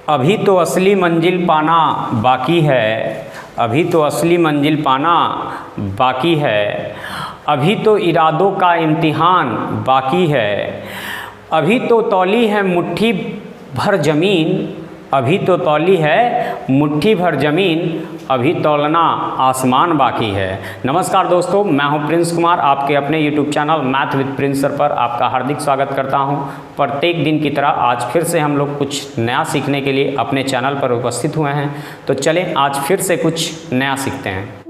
अभी तो असली मंजिल पाना बाकी है, अभी तो असली मंजिल पाना बाकी है, अभी तो इरादों का इम्तिहान बाकी है, अभी तो तौली है मुट्ठी भर ज़मीन, अभी तो तौली है मुट्ठी भर ज़मीन, अभी तौलना आसमान बाकी है। नमस्कार दोस्तों, मैं हूं प्रिंस कुमार, आपके अपने YouTube channel math with Prince sir पर आपका हार्दिक स्वागत करता हूं। प्रत्येक दिन की तरह आज फिर से हम लोग कुछ नया सीखने के लिए अपने चैनल पर उपस्थित हुए हैं। तो चलें आज फिर से कुछ नया सीखते हैं।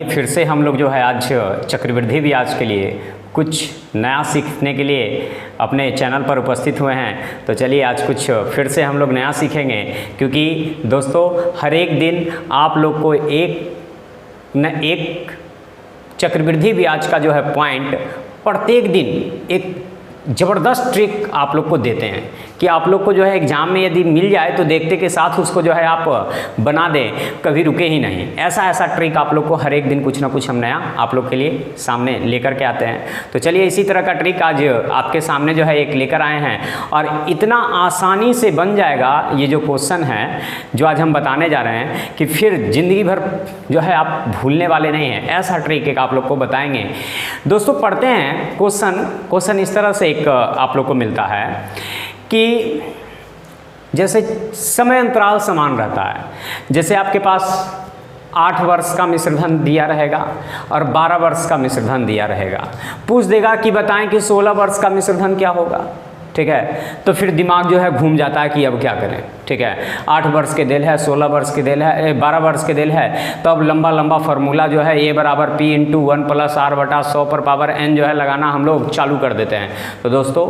फिर से हम लोग जो है आज चक्रवृद्धि ब्याज के लिए कुछ नया सीखने के लिए अपने चैनल पर उपस्थित हुए हैं। तो चलिए आज कुछ फिर से हम लोग नया सीखेंगे, क्योंकि दोस्तों हर एक दिन आप लोग को एक न एक चक्रवृद्धि ब्याज का जो है पॉइंट प्रत्येक दिन एक ज़बरदस्त ट्रिक आप लोग को देते हैं कि आप लोग को जो है एग्ज़ाम में यदि मिल जाए तो देखते के साथ उसको जो है आप बना दें, कभी रुके ही नहीं। ऐसा ट्रिक आप लोग को हर एक दिन कुछ ना कुछ हम नया आप लोग के लिए सामने लेकर के आते हैं। तो चलिए इसी तरह का ट्रिक आज आपके सामने जो है एक लेकर आए हैं, और इतना आसानी से बन जाएगा ये जो क्वेश्चन है जो आज हम बताने जा रहे हैं कि फिर ज़िंदगी भर जो है आप भूलने वाले नहीं हैं। ऐसा ट्रिक एक आप लोग को बताएंगे। दोस्तों पढ़ते हैं क्वेश्चन इस तरह से एक आप लोग को मिलता है कि जैसे समय अंतराल समान रहता है, जैसे आपके पास 8 वर्ष का मिश्र धन दिया रहेगा और 12 वर्ष का मिश्र धन दिया रहेगा। पूछ देगा कि बताएं कि 16 वर्ष का मिश्र धन क्या होगा। ठीक है, तो फिर दिमाग जो है घूम जाता है कि अब क्या करें। ठीक है, 8 वर्ष के दिल है, 16 वर्ष के दिल है, 12 वर्ष के दिल है, तो अब लंबा फार्मूला जो है A बराबर P इंटू 1 प्लस R बटा 100 पर पावर n जो है लगाना हम लोग चालू कर देते हैं। तो दोस्तों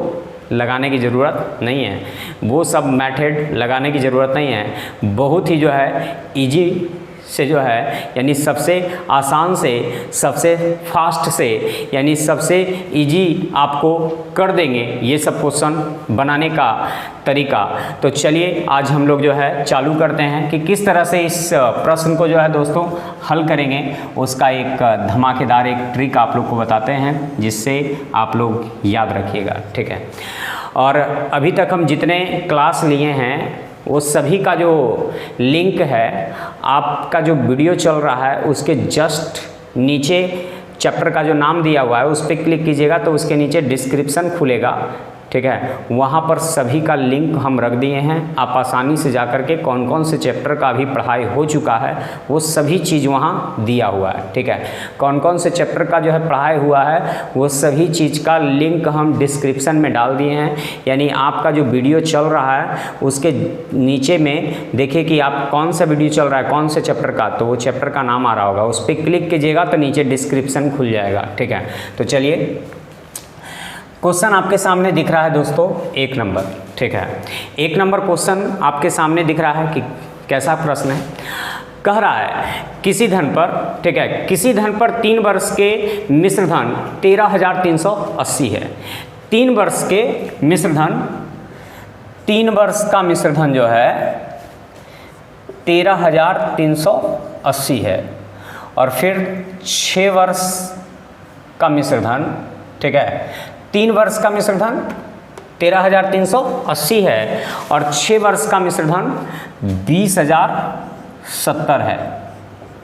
लगाने की ज़रूरत नहीं है, वो सब मेथड लगाने की ज़रूरत नहीं है। बहुत ही जो है इजी से जो है यानी सबसे आसान से, सबसे फास्ट से, यानी सबसे इजी आपको कर देंगे ये सब क्वेश्चन बनाने का तरीका। तो चलिए आज हम लोग जो है चालू करते हैं कि किस तरह से इस प्रश्न को जो है दोस्तों हल करेंगे। उसका एक धमाकेदार एक ट्रिक आप लोग को बताते हैं जिससे आप लोग याद रखिएगा। ठीक है, और अभी तक हम जितने क्लास लिए हैं वो सभी का जो लिंक है, आपका जो वीडियो चल रहा है उसके जस्ट नीचे चैप्टर का जो नाम दिया हुआ है उस पर क्लिक कीजिएगा तो उसके नीचे डिस्क्रिप्शन खुलेगा। ठीक है, वहाँ पर सभी का लिंक हम रख दिए हैं। आप आसानी से जाकर के कौन कौन से चैप्टर का अभी पढ़ाई हो चुका है वो सभी चीज़ वहाँ दिया हुआ है। ठीक है, कौन कौन से चैप्टर का जो है पढ़ाई हुआ है वो सभी चीज़ का लिंक हम डिस्क्रिप्शन में डाल दिए हैं। यानी आपका जो वीडियो चल रहा है उसके नीचे में देखिए कि आप कौन सा वीडियो चल रहा है, कौन से चैप्टर का, तो वो चैप्टर का नाम आ रहा होगा, उस पर क्लिक कीजिएगा तो नीचे डिस्क्रिप्शन खुल जाएगा। ठीक है, तो चलिए क्वेश्चन आपके सामने दिख रहा है दोस्तों 1 नंबर। ठीक है, 1 नंबर क्वेश्चन आपके सामने दिख रहा है कि कैसा प्रश्न है। कह रहा है किसी धन पर, ठीक है, किसी धन पर 3 वर्ष के मिश्र धन 13,380 है। 3 वर्ष के मिश्र धन, 3 वर्ष का मिश्र धन जो है 13,380 है, और फिर 6 वर्ष का मिश्र धन, ठीक है, 3 वर्ष का मिश्र धन 13,380 है और 6 वर्ष का मिश्र धन 20,070 है।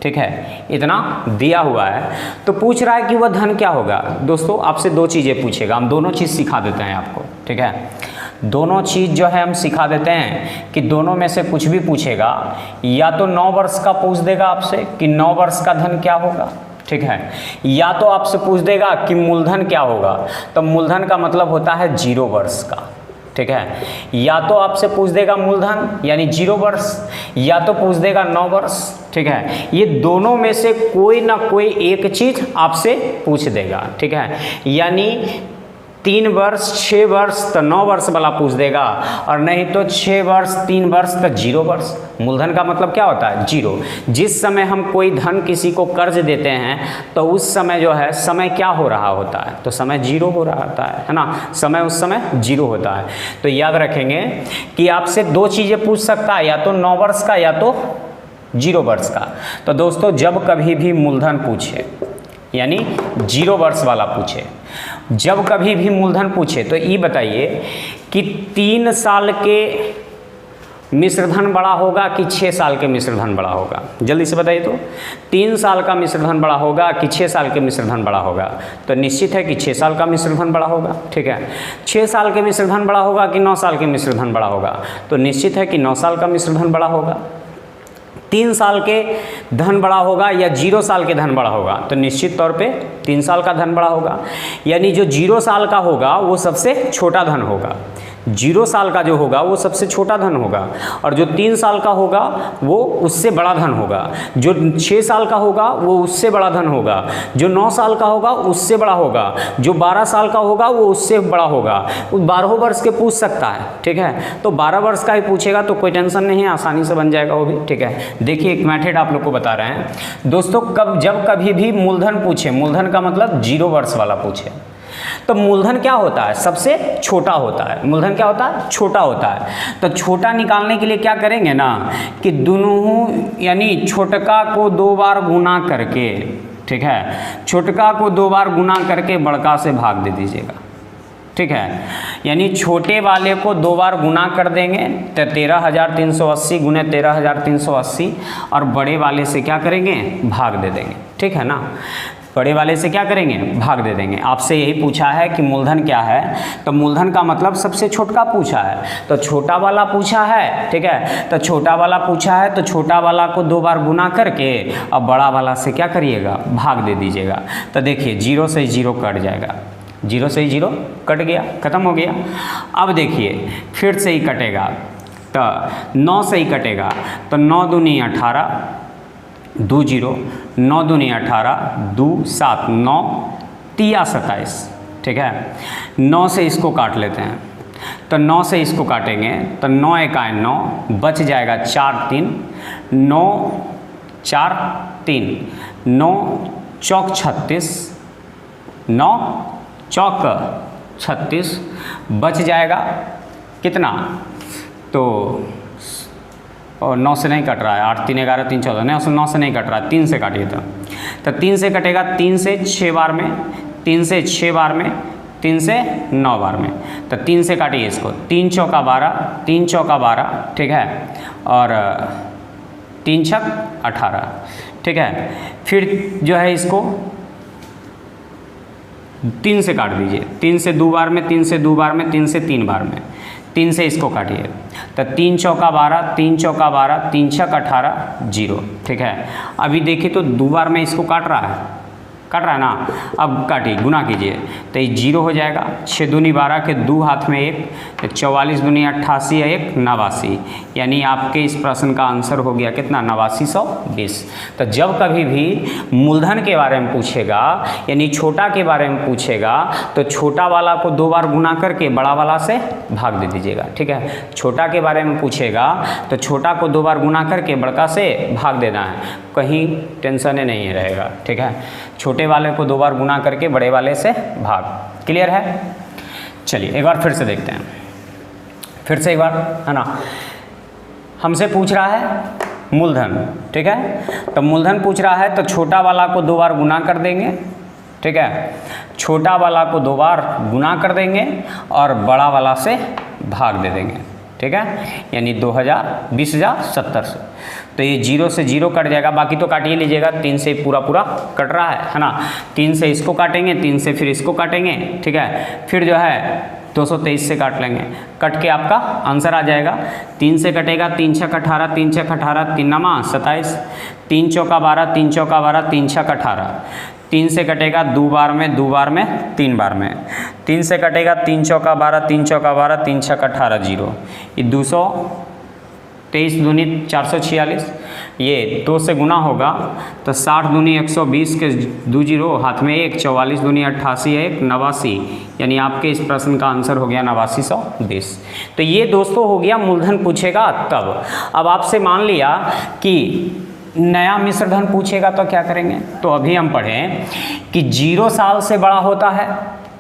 ठीक है, इतना दिया हुआ है। तो पूछ रहा है कि वह धन क्या होगा। दोस्तों आपसे 2 चीज़ें पूछेगा, हम दोनों चीज़ सिखा देते हैं आपको। ठीक है, दोनों चीज़ जो है हम सिखा देते हैं कि दोनों में से कुछ भी पूछेगा, या तो 9 वर्ष का पूछ देगा आपसे कि 9 वर्ष का धन क्या होगा। ठीक है, या तो आपसे पूछ देगा कि मूलधन क्या होगा, तो मूलधन का मतलब होता है 0 वर्ष का। ठीक है, या तो आपसे पूछ देगा मूलधन यानी 0 वर्ष, या तो पूछ देगा 9 वर्ष। ठीक है, ये दोनों में से कोई ना कोई एक चीज़ आपसे पूछ देगा। ठीक है, यानी 3 वर्ष 6 वर्ष तो 9 वर्ष वाला पूछ देगा, और नहीं तो 6 वर्ष 3 वर्ष तो 0 वर्ष। मूलधन का मतलब क्या होता है 0। जिस समय हम कोई धन किसी को कर्ज देते हैं तो उस समय जो है समय क्या हो रहा होता है, तो समय 0 हो रहा होता है ना, समय उस समय 0 होता है। तो याद रखेंगे कि आपसे 2 चीज़ें पूछ सकता है, या तो 9 वर्ष का या तो 0 वर्ष का। तो दोस्तों जब कभी भी मूलधन पूछे यानी 0 वर्ष वाला पूछे। जब कभी भी मूलधन पूछे तो ये बताइए कि 3 साल के मिश्रधन बड़ा होगा कि 6 साल के मिश्रधन बड़ा होगा? जल्दी से बताइए तो 3 साल का मिश्रधन बड़ा होगा कि 6 साल के मिश्रधन बड़ा होगा? तो निश्चित है कि 6 साल का मिश्रधन बड़ा होगा। ठीक है, 6 साल के मिश्रधन बड़ा होगा कि 9 साल के मिश्रधन बड़ा होगा? तो निश्चित है कि 9 साल का मिश्रधन बड़ा होगा। 3 साल के धन बड़ा होगा या 0 साल के धन बड़ा होगा? तो निश्चित तौर पे 3 साल का धन बड़ा होगा। यानी जो 0 साल का होगा वो सबसे छोटा धन होगा। 0 साल का जो होगा वो सबसे छोटा धन होगा, और जो 3 साल का होगा वो उससे बड़ा धन होगा। जो 6 साल का होगा वो उससे बड़ा धन होगा। जो 9 साल का होगा उससे बड़ा होगा। जो 12 साल का होगा वो उससे बड़ा होगा। 12 वर्ष के पूछ सकता है। ठीक है, तो 12 वर्ष का ही पूछेगा तो कोई टेंशन नहीं है, आसानी से बन जाएगा वो भी। ठीक है, देखिए एक मेथड आप लोग को बता रहे हैं दोस्तों। जब कभी भी मूलधन पूछे, मूलधन का मतलब 0 वर्ष वाला पूछे, तो मूलधन क्या होता है? सबसे छोटा होता है। मूलधन क्या होता है? छोटा होता है। तो छोटा निकालने के लिए क्या करेंगे ना कि दोनों यानी छोटका को 2 बार गुना करके, ठीक है, छोटका को 2 बार गुना करके बड़का से भाग दे दीजिएगा। ठीक है, यानी छोटे वाले को 2 बार गुना कर देंगे तो 13,380 गुने 13,380, और बड़े वाले से क्या करेंगे? भाग दे देंगे। ठीक है ना, बड़े वाले से क्या करेंगे? भाग दे देंगे। आपसे यही पूछा है कि मूलधन क्या है, तो मूलधन का मतलब सबसे छोटा पूछा है, तो छोटा वाला पूछा है। ठीक है, तो छोटा वाला पूछा है तो छोटा वाला को 2 बार गुना करके अब बड़ा वाला से क्या करिएगा? भाग दे दीजिएगा। तो देखिए 0 से 0 कट जाएगा, 0 से 0 कट गया, खत्म हो गया। अब देखिए फिर से ही कटेगा, तो 9 से ही कटेगा, तो 9 दूनी 18, 2 0, 9 दूनी 18, 2 7, 9 3 27। ठीक है, 9 से इसको काट लेते हैं, तो 9 से इसको काटेंगे तो 9 एकाएं 9, बच जाएगा 4 3, 9 4 3, 9 चौक 36, 9 चौक 36, बच जाएगा कितना? तो और 9 से नहीं कट रहा है, 8 3 11 3 14, नहीं 9 से नहीं कट रहा है, 3 से काटिए। तो 3 से कटेगा, 3 से 6 बार में, 3 से 6 बार में, 3 से 9 बार में। तो 3 से काटिए इसको, 3 चौका 12, 3 चौका 12, ठीक है, और 3 छक 18। ठीक है, फिर जो है इसको 3 से काट दीजिए, 3 से 2 बार में, 3 से 2 बार में, 3 से 3 बार में, 3 से इसको काटिए। तो 3 चौका 12, 3 चौका 12, 3 छक 18, 0। ठीक है, अभी देखिए तो 2 बार में इसको काट रहा है ना। अब काटिए, गुना कीजिए, तो ये 0 हो जाएगा। 6 दूनी 12 के 2 हाथ में 1, तो 44 दूनी 88, 1 89। यानी आपके इस प्रश्न का आंसर हो गया कितना? 8920। तो जब कभी भी मूलधन के बारे में पूछेगा यानी छोटा के बारे में पूछेगा तो छोटा वाला को 2 बार गुना करके बड़ा वाला से भाग दे दीजिएगा। ठीक है, छोटा के बारे में पूछेगा तो छोटा को 2 बार गुना करके बड़का से भाग देना है, कहीं टेंशन नहीं रहेगा। ठीक है, छोटे वाले को 2 बार गुना करके बड़े वाले से भाग। क्लियर है? चलिए एक बार फिर से देखते हैं, फिर से एक बार, है ना। हमसे पूछ रहा है मूलधन, ठीक है, तो मूलधन पूछ रहा है तो छोटा वाला को 2 बार गुना कर देंगे। ठीक है, छोटा वाला को 2 बार गुना कर देंगे और बड़ा वाला से भाग दे देंगे। ठीक है, यानी 20,000 70 से, तो ये 0 से 0 कट जाएगा, बाकी तो काटिए लीजिएगा। 3 से पूरा कट रहा है ना। 3 से इसको काटेंगे, 3 से फिर इसको काटेंगे। ठीक है, फिर जो है 223 से काट लेंगे, कट के आपका आंसर आ जाएगा। 3 से कटेगा, 3 छक 18, 3 छक 18, 3 नमा 27, 3 चौका 12, 3 चौका 12, 3 छक 18। 3 से कटेगा 2 बार में, 2 बार में, 3 बार में। 3 से कटेगा, 3 चौका 12, 3 चौका 12, 3 छक 18, 0। ये 223 दूनी 446, ये 2 से गुना होगा तो 60 दूनी 120 के 2 0 हाथ में 1, 44 दूनी 88, 1 89। यानी आपके इस प्रश्न का आंसर हो गया 8920। तो ये दोस्तों हो गया मूलधन पूछेगा तब। अब आपसे मान लिया कि नया मिश्रधन पूछेगा तो क्या करेंगे? तो अभी हम पढ़ें कि 0 साल से बड़ा होता है,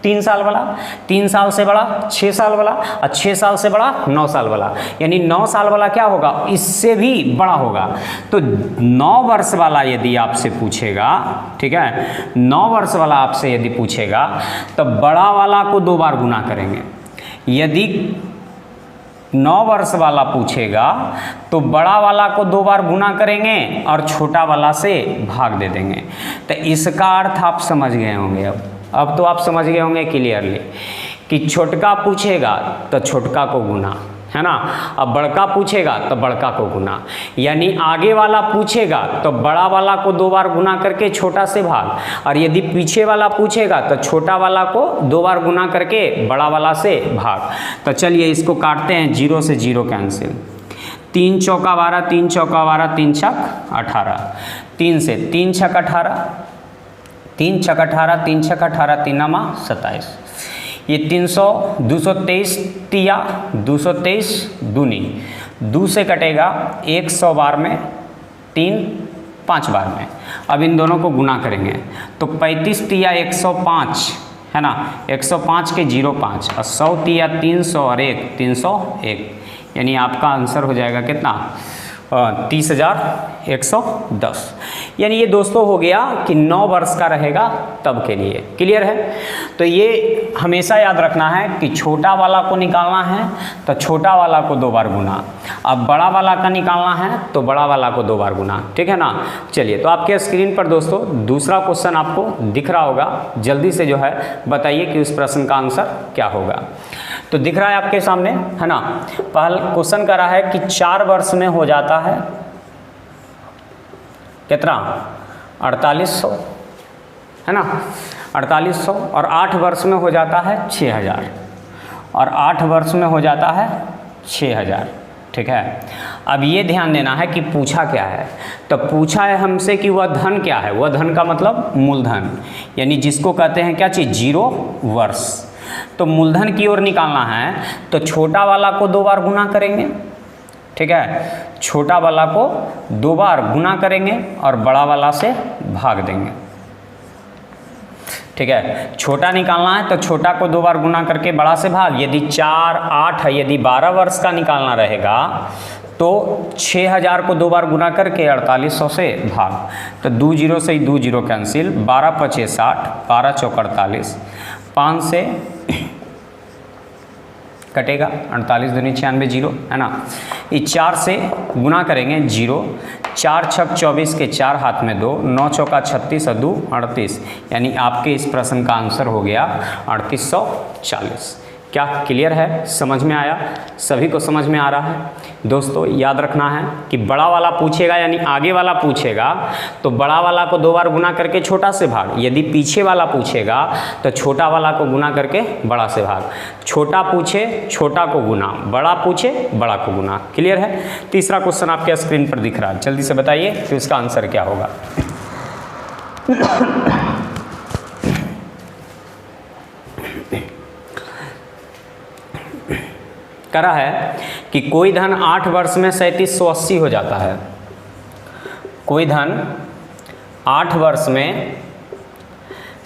3 साल वाला, 3 साल से बड़ा 6 साल वाला, और 6 साल से बड़ा 9 साल वाला, यानी 9 साल वाला क्या होगा, इससे भी बड़ा होगा। तो 9 वर्ष वाला यदि आपसे पूछेगा, ठीक है, 9 वर्ष वाला आपसे यदि पूछेगा तो बड़ा वाला को 2 बार गुना करेंगे। यदि 9 वर्ष वाला पूछेगा तो बड़ा वाला को 2 बार गुना करेंगे और छोटा वाला से भाग दे देंगे। तो इसका अर्थ आप समझ गए होंगे। अब तो आप समझ गए होंगे क्लियरली कि छोटका पूछेगा तो छोटका को गुना, है ना, अब बड़का पूछेगा तो बड़का को गुना, यानी आगे वाला पूछेगा तो बड़ा वाला को 2 बार गुना करके छोटा से भाग, और यदि पीछे वाला पूछेगा तो छोटा वाला को 2 बार गुना करके बड़ा वाला से भाग। तो चलिए इसको काटते हैं, 0 से 0 कैंसिल, 3 चौका 12, 3 चौका 12, 3 छक 18, 3 से 3 छक 18, 3 छक 18, 3 छक 18, 3 नमा 27, ये 300, 223 तिया 223 दूनी, 2 से कटेगा 100 बार में, 3 5 बार में। अब इन दोनों को गुना करेंगे तो 35 तिया 105, है ना, 105 के 05, और 100 तिया 300 और 1 301, यानी आपका आंसर हो जाएगा कितना, 30,110। यानी ये दोस्तों हो गया कि 9 वर्ष का रहेगा तब के लिए। क्लियर है? तो ये हमेशा याद रखना है कि छोटा वाला को निकालना है तो छोटा वाला को 2 बार गुना, अब बड़ा वाला का निकालना है तो बड़ा वाला को 2 बार गुना, ठीक है ना। चलिए, तो आपके स्क्रीन पर दोस्तों दूसरा क्वेश्चन आपको दिख रहा होगा, जल्दी से जो है बताइए कि उस प्रश्न का आंसर क्या होगा। तो दिख रहा है आपके सामने, है ना। पहला क्वेश्चन कर रहा है कि 4 वर्ष में हो जाता है कितना, 4800, है ना, 4800, और 8 वर्ष में हो जाता है 6000, और 8 वर्ष में हो जाता है 6000, ठीक है। अब ये ध्यान देना है कि पूछा क्या है, तो पूछा है हमसे कि वह धन क्या है। वह धन का मतलब मूलधन, यानी जिसको कहते हैं क्या चीज़, 0 वर्ष। तो मूलधन की ओर निकालना है तो छोटा वाला को 2 बार गुना करेंगे, ठीक है, छोटा वाला को 2 बार गुना करेंगे और बड़ा वाला से भाग देंगे, ठीक है। छोटा निकालना है तो छोटा को 2 बार गुना करके बड़ा से भाग, यदि 4 8 है, यदि 12 वर्ष का निकालना रहेगा तो 6000 को 2 बार गुना करके 4800 से भाग, तो 2 0 से 2 0 कैंसिल, 12 5 60, 12 चौक 48, 5 से कटेगा 48 दूनी 96 0, है ना। ये 4 से गुना करेंगे 0, 4 छक 24 के 4 हाथ में 2, 9 चौका 36 और 2 38, यानी आपके इस प्रश्न का आंसर हो गया 3840। क्या क्लियर है? समझ में आया? सभी को समझ में आ रहा है? दोस्तों याद रखना है कि बड़ा वाला पूछेगा, यानी आगे वाला पूछेगा तो बड़ा वाला को 2 बार गुना करके छोटा से भाग, यदि पीछे वाला पूछेगा तो छोटा वाला को गुना करके बड़ा से भाग, छोटा पूछे छोटा को गुना, बड़ा पूछे बड़ा को गुना। क्लियर है? तीसरा क्वेश्चन आपके स्क्रीन पर दिख रहा है, जल्दी से बताइए कि उसका आंसर क्या होगा। करा है कि कोई धन 8 वर्ष में 3780 हो जाता है। कोई धन 8 वर्ष में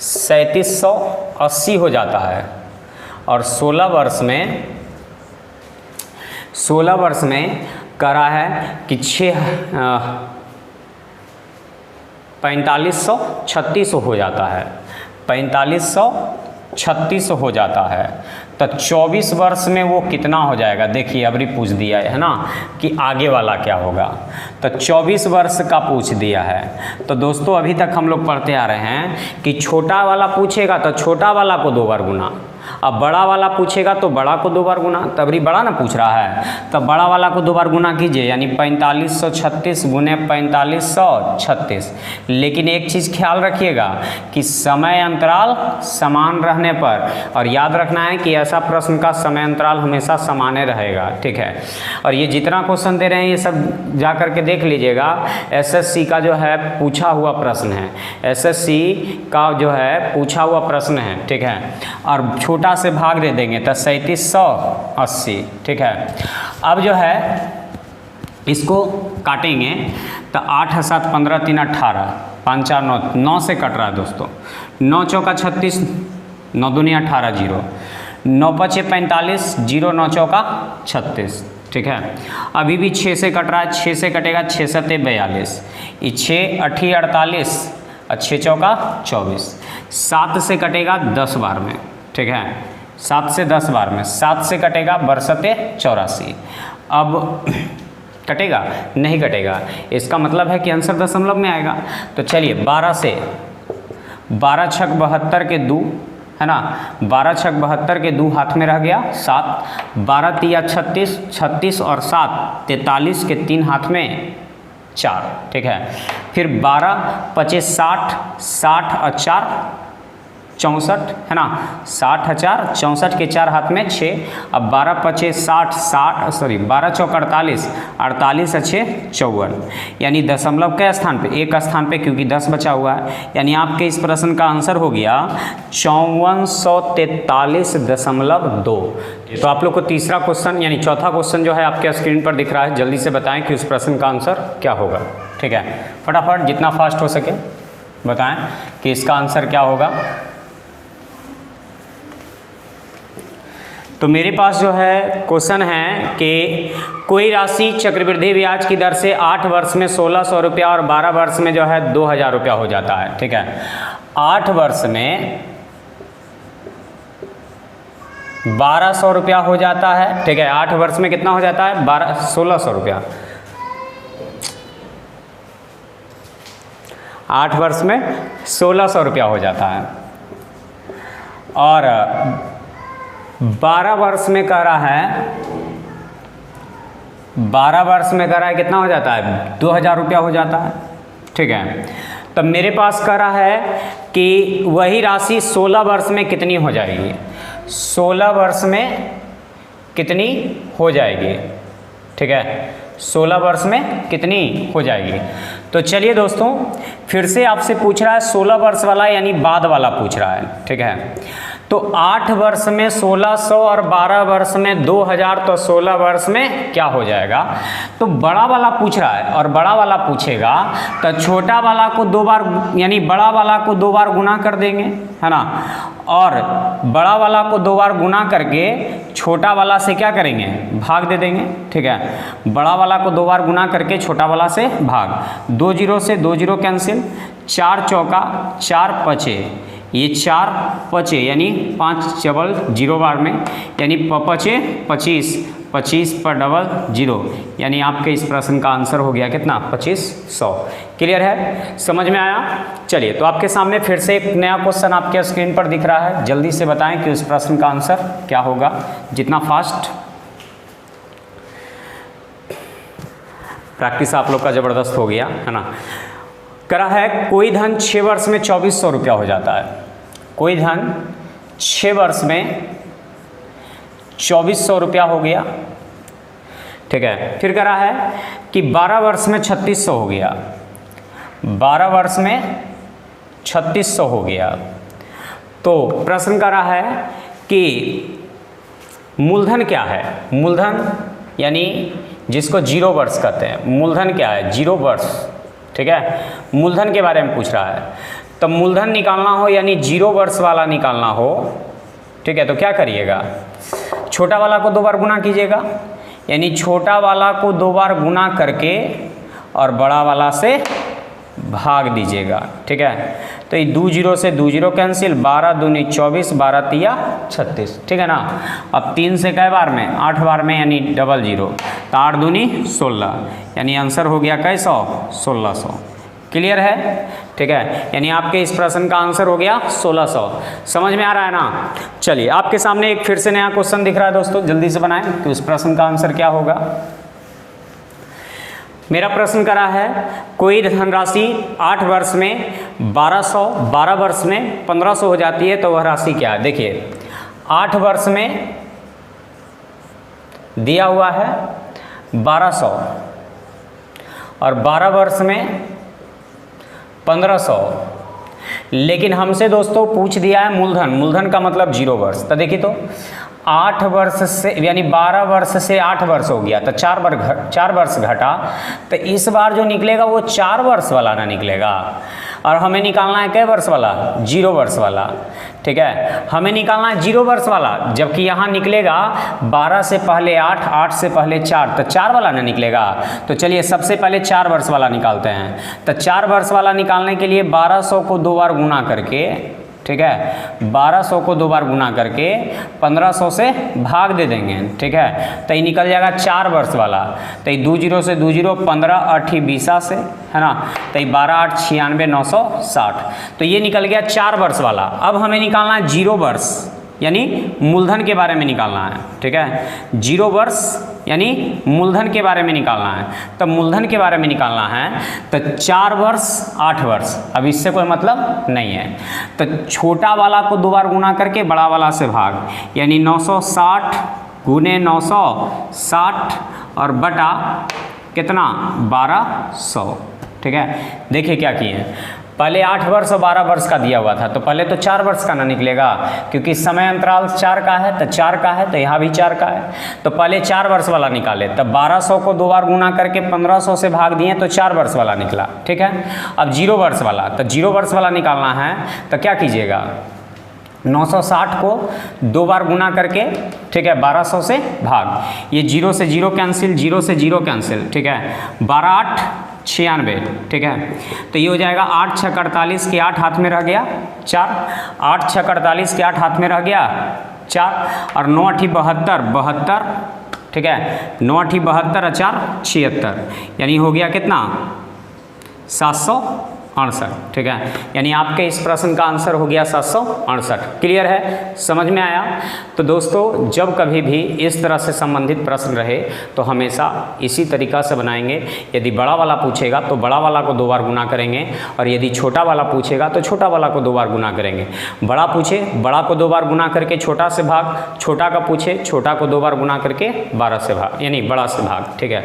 3780 हो जाता है और 16 वर्ष में करा है कि 4536 हो जाता है, 4536 हो जाता है। तो 24 वर्ष में वो कितना हो जाएगा? देखिए अभी पूछ दिया है ना कि आगे वाला क्या होगा, तो 24 वर्ष का पूछ दिया है। तो दोस्तों अभी तक हम लोग पढ़ते आ रहे हैं कि छोटा वाला पूछेगा तो छोटा वाला को 2 बार गुना, अब बड़ा वाला पूछेगा तो बड़ा को 2 बार गुना, तब भी बड़ा ना पूछ रहा है, तब बड़ा वाला को 2 बार गुना कीजिए, यानी 4536 गुने 4536। लेकिन एक चीज़ ख्याल रखिएगा कि समय अंतराल समान रहने पर, और याद रखना है कि ऐसा प्रश्न का समय अंतराल हमेशा समान रहेगा, ठीक है। और ये जितना क्वेश्चन दे रहे हैं ये सब जा करके देख लीजिएगा, एसएससी का जो है पूछा हुआ प्रश्न है, एसएससी का जो है पूछा हुआ प्रश्न है, ठीक है। और छोटा से भाग दे देंगे तो 3780, ठीक है। अब जो है इसको काटेंगे तो 8 7 15 3 18, 5 4 9, 9 से कट रहा है दोस्तों, 9 चौका 36, 9 दूनी 18 जीरो, 9 पचे 45, 0 9 चौका 36, ठीक है। अभी भी 6 से कट रहा है, 6 से कटेगा, 6 सत्ते 42, ये 6 8 48 और 6 चौका 24, 7 से कटेगा 10 बार में, ठीक है, 7 से 10 बार में, 7 से कटेगा बरसते 84। अब कटेगा नहीं कटेगा, इसका मतलब है कि आंसर दशमलव में आएगा। तो चलिए 12 से 12 छक 72 के 2 है ना, 12 छक 72 के 2 हाथ में रह गया 7, 12 तिया 36, 36 और 7 43 के 3 हाथ में 4, ठीक है। फिर 12 पचे 60, 60 और 4 64 है ना, 60 4 64 के 4 हाथ में 6। अब 12 पचे 60, 12 चौक 48, 48 अच्छे 54, यानी दशमलव के स्थान पे, एक स्थान पे, क्योंकि 10 बचा हुआ है, यानी आपके इस प्रश्न का आंसर हो गया 5443.2। तो आप लोग को तीसरा क्वेश्चन यानी चौथा क्वेश्चन जो है आपके स्क्रीन पर दिख रहा है, जल्दी से बताएं कि उस प्रश्न का आंसर क्या होगा, ठीक है। फटाफट जितना फास्ट हो सके बताएं कि इसका आंसर क्या होगा। तो मेरे पास जो है क्वेश्चन है कि कोई राशि चक्रवृद्धि ब्याज की दर से 8 वर्ष में 1600 रुपया और 12 वर्ष में जो है 2000 रुपया हो जाता है, ठीक है। 8 वर्ष में 1200 रुपया हो जाता है, ठीक है। 8 वर्ष में कितना हो जाता है, 1600 रुपया। 8 वर्ष में 1600 रुपया हो जाता है और 12 वर्ष में कह रहा है, 12 वर्ष में कह रहा है कितना हो जाता है, 2000 रुपया हो जाता है, ठीक है। तब मेरे पास कह रहा है कि वही राशि 16 वर्ष में कितनी हो जाएगी, 16 वर्ष में कितनी हो जाएगी, ठीक है, 16 वर्ष में कितनी हो जाएगी। तो चलिए दोस्तों फिर से आपसे पूछ रहा है 16 वर्ष वाला यानी बाद वाला पूछ रहा है, ठीक है। तो 8 वर्ष में 1600 और 12 वर्ष में 2000, तो 16 वर्ष में क्या हो जाएगा। तो बड़ा वाला पूछ रहा है और बड़ा वाला पूछेगा तो छोटा वाला को 2 बार यानी बड़ा वाला को 2 बार गुना कर देंगे, है ना, और बड़ा वाला को 2 बार गुना करके छोटा वाला से क्या करेंगे, भाग दे देंगे, ठीक है। बड़ा वाला को 2 बार गुना करके छोटा वाला से भाग, 2 जीरो से 2 जीरो कैंसिल, 4 चौका 4 पचे, ये 4 पचे यानी 5 डबल 0 बार में, यानी पचे 25, 25 पर डबल 0, यानी आपके इस प्रश्न का आंसर हो गया कितना, 2500। क्लियर है, समझ में आया। चलिए तो आपके सामने फिर से एक नया क्वेश्चन आपके स्क्रीन पर दिख रहा है, जल्दी से बताएं कि उस प्रश्न का आंसर क्या होगा, जितना फास्ट। प्रैक्टिस आप लोग का ज़बरदस्त हो गया है ना। करा है कोई धन 6 वर्ष में 2400 रुपया हो जाता है, कोई धन 6 वर्ष में 2400 रुपया हो गया, ठीक है। फिर करा है कि 12 वर्ष में 3600 हो गया, 12 वर्ष में 3600 हो गया। तो प्रश्न करा है कि मूलधन क्या है, मूलधन यानी जिसको 0 वर्ष कहते हैं, मूलधन क्या है, 0 वर्ष, ठीक है। मूलधन के बारे में पूछ रहा है, तो मूलधन निकालना हो यानी 0 वर्ष वाला निकालना हो, ठीक है, तो क्या करिएगा, छोटा वाला को 2 बार गुना कीजिएगा, यानी छोटा वाला को 2 बार गुना करके और बड़ा वाला से भाग दीजिएगा, ठीक है। तो ये 2 जीरो से 2 जीरो कैंसिल, 12 दूनी 24, 12 तिया 36, ठीक है ना। अब 3 से कै बार में, 8 बार में, यानी डबल 0, तो 8 दूनी 16, यानी आंसर हो गया कैसो, 1600। क्लियर है, ठीक है, यानी आपके इस प्रश्न का आंसर हो गया 1600। समझ में आ रहा है ना। चलिए आपके सामने एक फिर से नया क्वेश्चन दिख रहा है दोस्तों, जल्दी से बनाएं कि उस प्रश्न का आंसर क्या होगा। मेरा प्रश्न करा है कोई धनराशि 8 वर्ष में 1200, 12 वर्ष में 1500 हो जाती है, तो वह राशि क्या है। देखिए 8 वर्ष में दिया हुआ है 1200 और 12 वर्ष में 1500, लेकिन हमसे दोस्तों पूछ दिया है मूलधन, मूलधन का मतलब 0 वर्ष। तो देखिए तो 8 वर्ष से यानी 12 वर्ष से 8 वर्ष हो गया तो 4 वर्ष घटा, तो इस बार जो निकलेगा वो 4 वर्ष वाला ना निकलेगा। और हमें निकालना है कै वर्ष वाला? 0 वर्ष वाला। ठीक है, हमें निकालना है 0 वर्ष वाला, जबकि यहाँ निकलेगा 12 से पहले 8, 8 से पहले 4, तो 4 वाला ना निकलेगा। तो चलिए सबसे पहले 4 वर्ष वाला निकालते हैं। तो 4 वर्ष वाला निकालने के लिए 1200 को 2 बार गुना करके, ठीक है, 1200 को 2 बार गुना करके 1500 से भाग दे देंगे। ठीक है, तो ये निकल जाएगा 4 वर्ष वाला। तो ये 2 0 से 2 0, 15 8 20 से, है ना, तो ये 12 8 96 960, तो ये निकल गया 4 वर्ष वाला। अब हमें निकालना है 0 वर्ष यानी मूलधन के बारे में निकालना है। ठीक है, 0 वर्ष यानी मूलधन के बारे में निकालना है। तो मूलधन के बारे में निकालना है तो 4 वर्ष 8 वर्ष, अब इससे कोई मतलब नहीं है। तो छोटा वाला को 2 बार गुना करके बड़ा वाला से भाग, यानी 960 गुने 960 और बटा कितना? 1200। ठीक है, देखिए क्या किए हैं, पहले 8 वर्ष और 12 वर्ष का दिया हुआ था, तो पहले तो 4 वर्ष का ना निकलेगा, क्योंकि समय अंतराल 4 का है, तो 4 का है, तो यहाँ भी 4 का है। तो पहले 4 वर्ष वाला निकाले, तब 1200 को 2 बार गुना करके 1500 से भाग दिए तो 4 वर्ष वाला निकला। ठीक है, अब 0 वर्ष वाला, तो 0 वर्ष वाला निकालना है तो क्या कीजिएगा, 960 को 2 बार गुना करके, ठीक है, 1200 से भाग, ये 0 से 0 कैंसिल, 0 से 0 कैंसिल। ठीक है, 12 8 96। ठीक है, तो ये हो जाएगा 8 6 48 के 8 हाथ में रह गया 4, 8 6 48 के 8 हाथ में रह गया 4, और 9 8 72। ठीक है, 9 8 72 और 4 76, यानी हो गया कितना? 768। ठीक है, यानी आपके इस प्रश्न का आंसर हो गया 768। क्लियर है, समझ में आया? तो दोस्तों, जब कभी भी इस तरह से संबंधित प्रश्न रहे तो हमेशा इसी तरीका से बनाएंगे। यदि बड़ा वाला पूछेगा तो बड़ा वाला को 2 बार गुना करेंगे, और यदि छोटा वाला पूछेगा तो छोटा वाला को 2 बार गुना करेंगे। बड़ा पूछे, बड़ा को 2 बार गुना करके छोटा से भाग, छोटा का पूछे, छोटा को 2 बार गुना करके 12 से भाग, यानी बड़ा से भाग। ठीक है,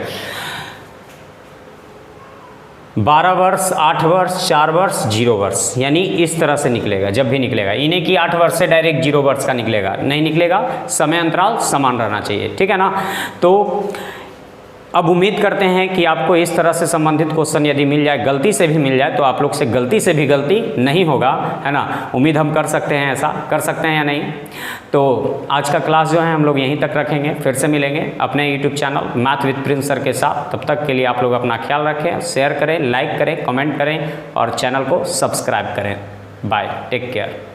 12 वर्ष 8 वर्ष 4 वर्ष 0 वर्ष, यानी इस तरह से निकलेगा जब भी निकलेगा। इन्हें कि 8 वर्ष से डायरेक्ट 0 वर्ष का निकलेगा, नहीं निकलेगा, समय अंतराल समान रहना चाहिए। ठीक है ना। तो अब उम्मीद करते हैं कि आपको इस तरह से संबंधित क्वेश्चन यदि मिल जाए, गलती से भी मिल जाए, तो आप लोग से गलती से भी गलती नहीं होगा, है ना। उम्मीद हम कर सकते हैं, ऐसा कर सकते हैं या नहीं। तो आज का क्लास जो है हम लोग यहीं तक रखेंगे, फिर से मिलेंगे अपने YouTube channel math with Prince sir के साथ। तब तक के लिए आप लोग अपना ख्याल रखें, शेयर करें, लाइक करें, कमेंट करें और चैनल को सब्सक्राइब करें। Bye, take care.